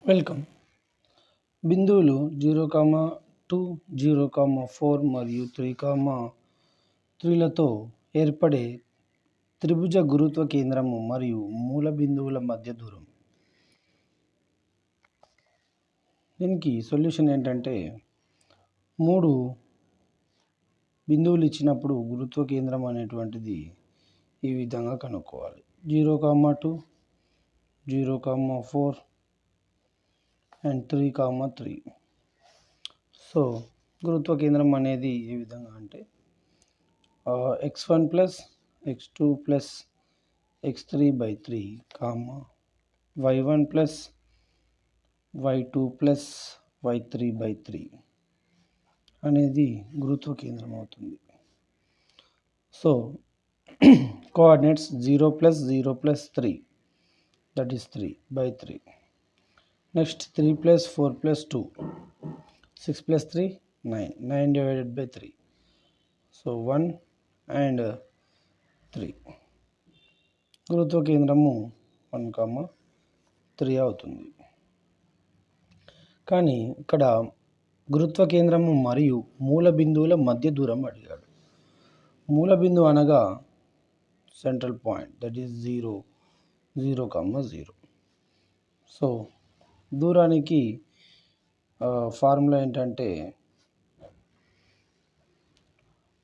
Welcome. బిందువులు 0,2, 0,4 మరియు 3,3లతో ఏర్పడే త్రిభుజ గురుత్వ కేంద్రము మరియు మూల బిందువుల మధ్య దూరం. దీనికి సొల్యూషన్ ఏంటంటే 3 బిందువులు ఇచ్చినప్పుడు గురుత్వ కేంద్రం అనేటువంటిది ఈ విధంగా కనుక్కోవాలి. 0,2, 0,4 అండ్ 3,3. సో గురుత్వ కేంద్రం అనేది ఏ విధంగా అంటే x1 plus x2 plus x3/3 y1 plus y2 plus y3/3 అనేది గురుత్వ కేంద్రం అవుతుంది. So coordinates 0 plus 0 plus 3, that is 3/3. Next 3 plus 4 plus 2, 6 plus 3 9, 9/3. So 1 and 3. గురుత్వ కేంద్రము 1,3 అవుతుంది. కానీ ఇక్కడ గురుత్వ కేంద్రము మరియు మూల బిందువుల మధ్య దూరం అడిగాడు. మూల బిందువు అనగా central point, that is 0, 0,0. So దూరానికి ఫార్ములా ఏంటంటే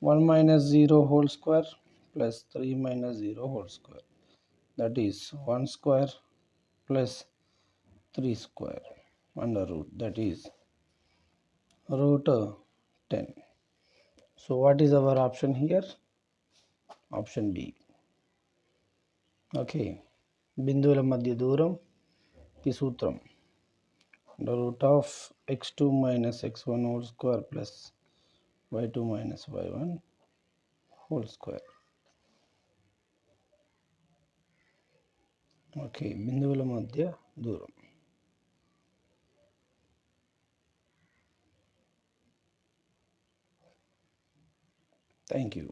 1 minus 0 whole square plus 3 minus 0 whole square, that is 1 square plus 3 square under root, that is √10. So what is our option here? Option B. Okay, బిందువుల మధ్య దూరం ఈ సూత్రం √x2 minus x1 whole square plus y2 minus y1 whole square. Okay, బిందువుల మధ్య దూరం. Thank you.